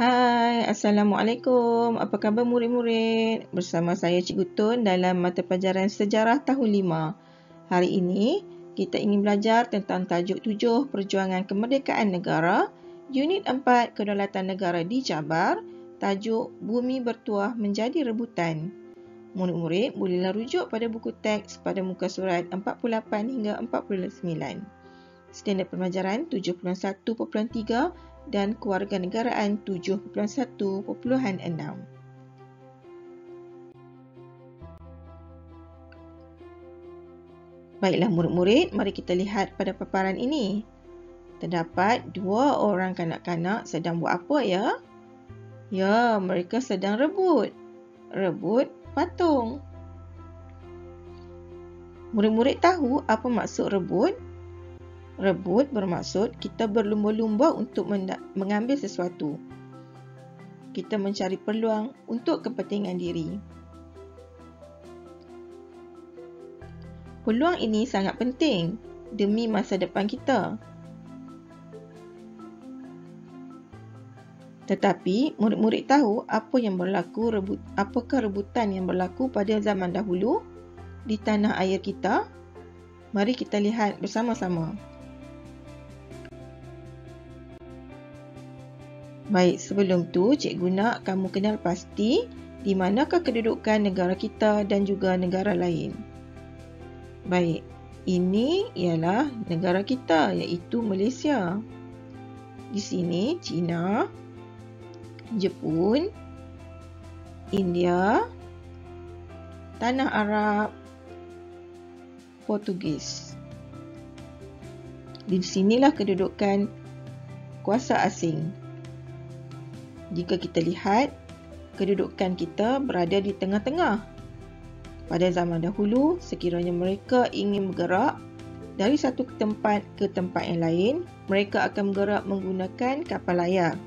Hai, Assalamualaikum. Apa khabar murid-murid? Bersama saya Cikgu Tun dalam mata pelajaran Sejarah Tahun 5. Hari ini, kita ingin belajar tentang tajuk 7 Perjuangan Kemerdekaan Negara, Unit 4 Kedaulatan Negara dicabar, tajuk Bumi Bertuah Menjadi Rebutan. Murid-murid bolehlah rujuk pada buku teks pada muka surat 48 hingga 49. Standard pembelajaran 71.3 dan kewarganegaraan 7.1.6. Baiklah murid-murid, mari kita lihat pada paparan ini. Terdapat dua orang kanak-kanak sedang buat apa ya? Ya, mereka sedang rebut. Rebut patung. Murid-murid tahu apa maksud rebut? Rebut bermaksud kita berlumba-lumba untuk mengambil sesuatu. Kita mencari peluang untuk kepentingan diri. Peluang ini sangat penting demi masa depan kita. Tetapi murid-murid tahu apakah rebutan yang berlaku pada zaman dahulu di tanah air kita? Mari kita lihat bersama-sama. Baik, sebelum tu cikgu nak kamu kenal pasti di manakah kedudukan negara kita dan juga negara lain. Baik, ini ialah negara kita iaitu Malaysia. Di sini China, Jepun, India, Tanah Arab, Portugis. Di sinilah kedudukan kuasa asing. Jika kita lihat, kedudukan kita berada di tengah-tengah. Pada zaman dahulu, sekiranya mereka ingin bergerak dari satu tempat ke tempat yang lain, mereka akan bergerak menggunakan kapal layar.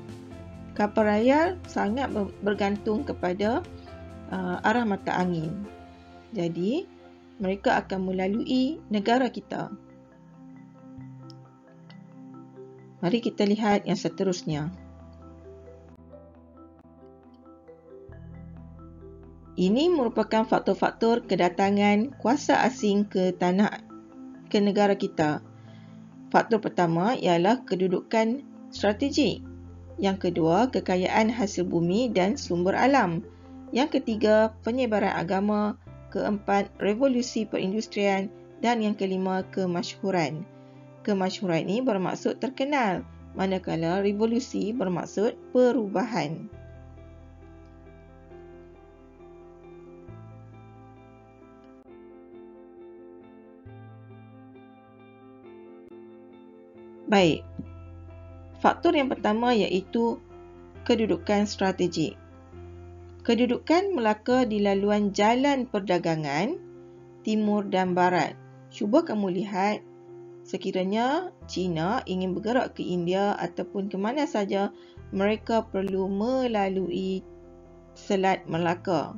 Kapal layar sangat bergantung kepada arah mata angin. Jadi, mereka akan melalui negara kita. Mari kita lihat yang seterusnya. Ini merupakan faktor-faktor kedatangan kuasa asing ke negara kita. Faktor pertama ialah kedudukan strategik. Yang kedua, kekayaan hasil bumi dan sumber alam. Yang ketiga, penyebaran agama. Keempat, revolusi perindustrian. Dan yang kelima, kemasyhuran. Kemasyhuran ini bermaksud terkenal, manakala revolusi bermaksud perubahan. Baik, faktor yang pertama iaitu kedudukan strategik. Kedudukan Melaka di laluan jalan perdagangan timur dan barat. Cuba kamu lihat, sekiranya China ingin bergerak ke India ataupun ke mana saja, mereka perlu melalui Selat Melaka.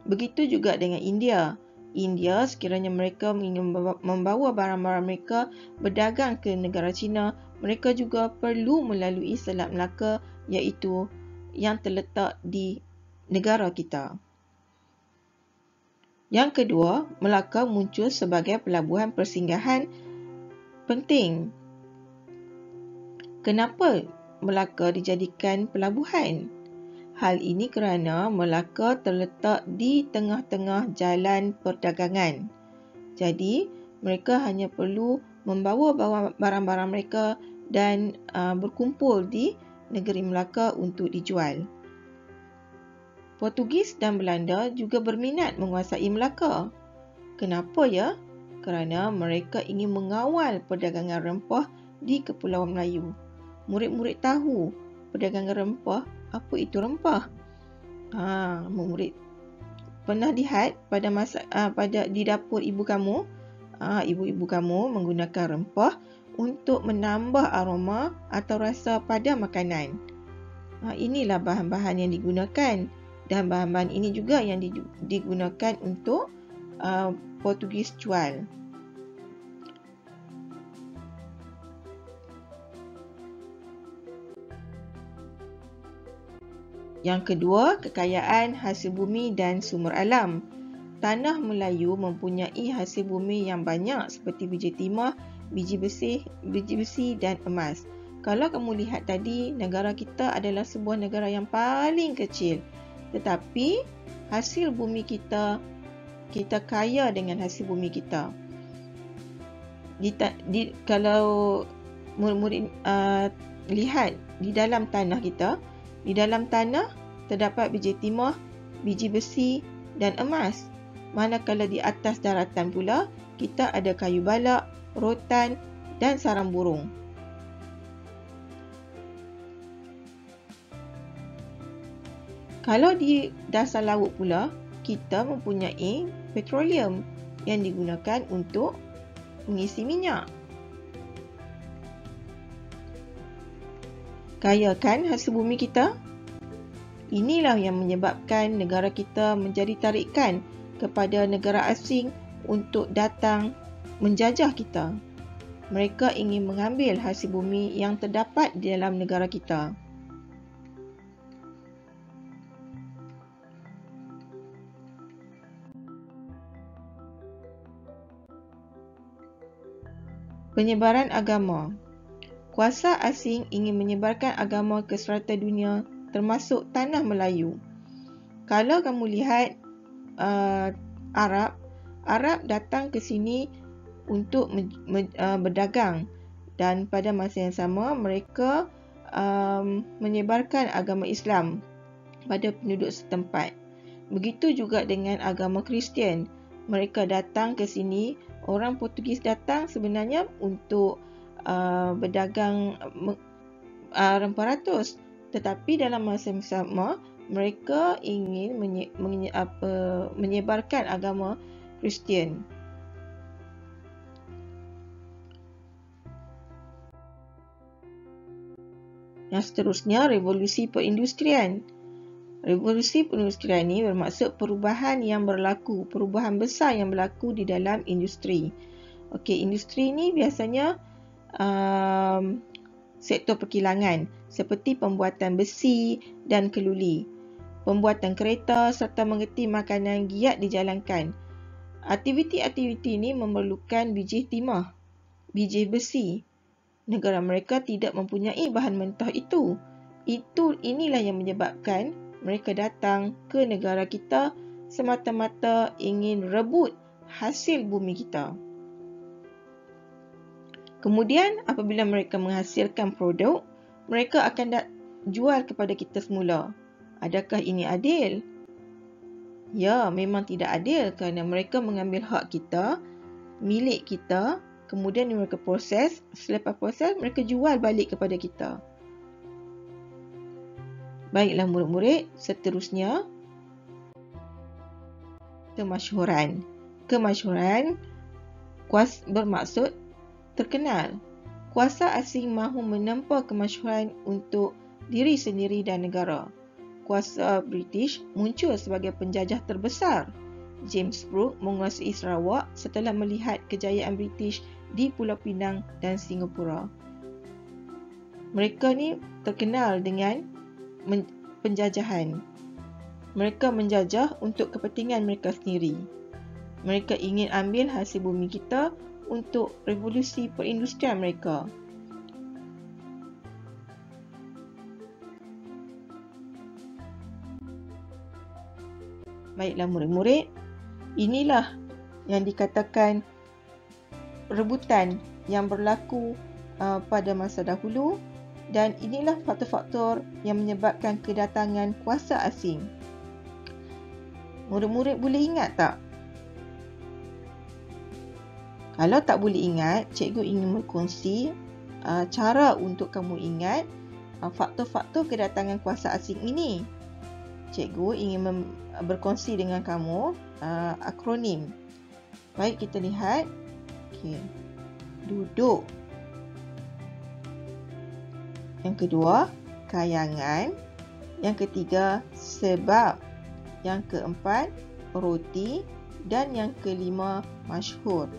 Begitu juga dengan India. India, sekiranya mereka ingin membawa barang-barang mereka berdagang ke negara China, mereka juga perlu melalui Selat Melaka iaitu yang terletak di negara kita. Yang kedua, Melaka muncul sebagai pelabuhan persinggahan penting. Kenapa Melaka dijadikan pelabuhan? Hal ini kerana Melaka terletak di tengah-tengah jalan perdagangan. Jadi, mereka hanya perlu membawa barang-barang mereka dan berkumpul di negeri Melaka untuk dijual. Portugis dan Belanda juga berminat menguasai Melaka. Kenapa ya? Kerana mereka ingin mengawal perdagangan rempah di Kepulauan Melayu. Murid-murid tahu perdagangan rempah. Apa itu rempah? Murid pernah lihat di dapur ibu kamu? Ibu-ibu kamu menggunakan rempah untuk menambah aroma atau rasa pada makanan. Inilah bahan-bahan yang digunakan dan bahan-bahan ini juga yang digunakan untuk Portugis jual. Yang kedua, kekayaan hasil bumi dan sumber alam. Tanah Melayu mempunyai hasil bumi yang banyak seperti biji timah, biji besi dan emas. Kalau kamu lihat tadi, negara kita adalah sebuah negara yang paling kecil. Tetapi hasil bumi kita kaya dengan hasil bumi kita. Kalau murid-murid lihat di dalam tanah kita, di dalam tanah terdapat biji timah, biji besi dan emas. Manakala di atas daratan pula, kita ada kayu balak, rotan dan sarang burung. Kalau di dasar laut pula, kita mempunyai petroleum yang digunakan untuk mengisi minyak. Kaya kan hasil bumi kita? Inilah yang menyebabkan negara kita menjadi tarikan kepada negara asing untuk datang menjajah kita. Mereka ingin mengambil hasil bumi yang terdapat di dalam negara kita. Penyebaran agama. Kuasa asing ingin menyebarkan agama ke serata dunia, termasuk tanah Melayu. Kalau kamu lihat Arab datang ke sini untuk berdagang, dan pada masa yang sama mereka menyebarkan agama Islam pada penduduk setempat. Begitu juga dengan agama Kristian. Mereka datang ke sini. Orang Portugis datang sebenarnya untuk berdagang rempah ratus. Tetapi dalam masa yang sama, mereka ingin menyebarkan agama Kristian. Yang seterusnya, revolusi perindustrian. Revolusi perindustrian ini bermaksud perubahan yang berlaku, perubahan besar yang berlaku di dalam industri. Okey, industri ini biasanya sektor perkilangan seperti pembuatan besi dan keluli, pembuatan kereta serta mengerti makanan giat dijalankan. Aktiviti-aktiviti ini memerlukan biji timah, biji besi. Negara mereka tidak mempunyai bahan mentah itu. Inilah yang menyebabkan mereka datang ke negara kita semata-mata ingin rebut hasil bumi kita. Kemudian apabila mereka menghasilkan produk, mereka akan jual kepada kita semula. Adakah ini adil? Ya, memang tidak adil kerana mereka mengambil hak kita, milik kita, kemudian mereka proses, selepas proses mereka jual balik kepada kita. Baiklah murid-murid, seterusnya kemasyhuran. Kemasyhuran bermaksud terkenal. Kuasa asing mahu menempa kemasyhuran untuk diri sendiri dan negara. Kuasa British muncul sebagai penjajah terbesar. James Brooke menguasai Sarawak setelah melihat kejayaan British di Pulau Pinang dan Singapura. Mereka ni terkenal dengan penjajahan. Mereka menjajah untuk kepentingan mereka sendiri. Mereka ingin ambil hasil bumi kita untuk revolusi perindustrian mereka. Baiklah murid-murid, inilah yang dikatakan rebutan yang berlaku pada masa dahulu. Dan inilah faktor-faktor yang menyebabkan kedatangan kuasa asing. Murid-murid boleh ingat tak? Kalau tak boleh ingat, cikgu ingin berkongsi cara untuk kamu ingat faktor-faktor kedatangan kuasa asing ini. Cikgu ingin berkongsi dengan kamu akronim. Baik, kita lihat. Okey. Duduk. Yang kedua, kayangan. Yang ketiga, sebab. Yang keempat, roti. Dan yang kelima, masyhur.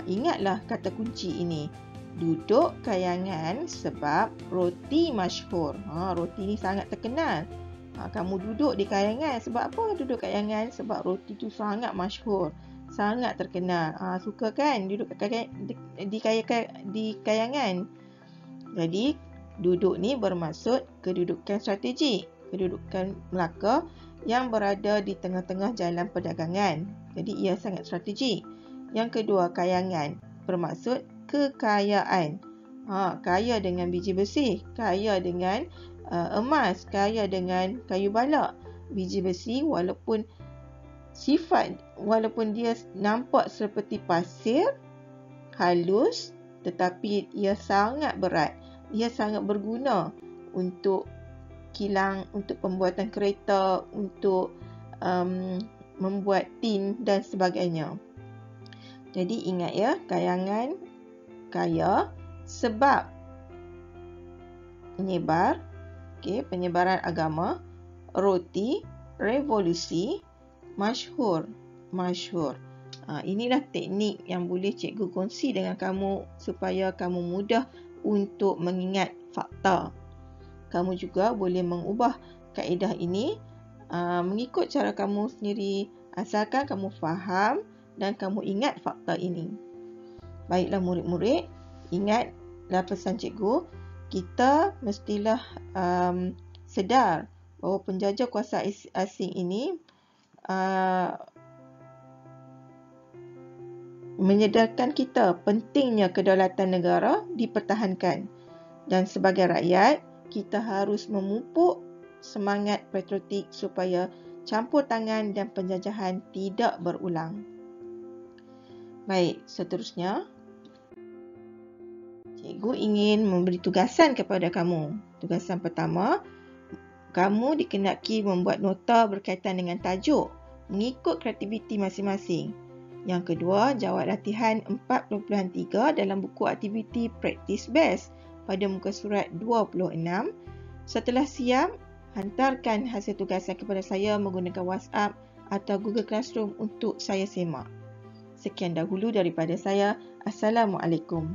Ingatlah kata kunci ini. Duduk, kayangan, sebab, roti, masyhur. Roti ni sangat terkenal. Kamu duduk di Kayangan. Sebab apa duduk Kayangan? Sebab roti tu sangat masyhur, sangat terkenal. Suka kan duduk di Kayangan? Jadi duduk ni bermaksud kedudukan strategik, kedudukan Melaka yang berada di tengah-tengah jalan perdagangan. Jadi ia sangat strategik. Yang kedua, Kayangan bermaksud kekayaan. Kaya dengan biji besi, kaya dengan emas, kaya dengan kayu balak. Biji besi walaupun dia nampak seperti pasir halus, tetapi ia sangat berat. Ia sangat berguna untuk kilang, untuk pembuatan kereta, untuk membuat tin dan sebagainya. Jadi ingat ya, Kayangan kaya sebab penyebaran agama, roti, revolusi, masyhur. Inilah teknik yang boleh cikgu kongsi dengan kamu supaya kamu mudah untuk mengingat fakta. Kamu juga boleh mengubah kaedah ini mengikut cara kamu sendiri, asalkan kamu faham dan kamu ingat fakta ini. Baiklah murid-murid, ingatlah pesan cikgu, kita mestilah sedar bahawa penjajah kuasa asing ini menyedarkan kita pentingnya kedaulatan negara dipertahankan, dan sebagai rakyat kita harus memupuk semangat patriotik supaya campur tangan dan penjajahan tidak berulang. Baik, seterusnya cikgu ingin memberi tugasan kepada kamu. Tugasan pertama, kamu dikenaki membuat nota berkaitan dengan tajuk mengikut kreativiti masing-masing. Yang kedua, jawab latihan 4.3 dalam buku aktiviti Practice Best pada muka surat 26. Setelah siap, hantarkan hasil tugasan kepada saya menggunakan WhatsApp atau Google Classroom untuk saya semak. Sekian dahulu daripada saya. Assalamualaikum.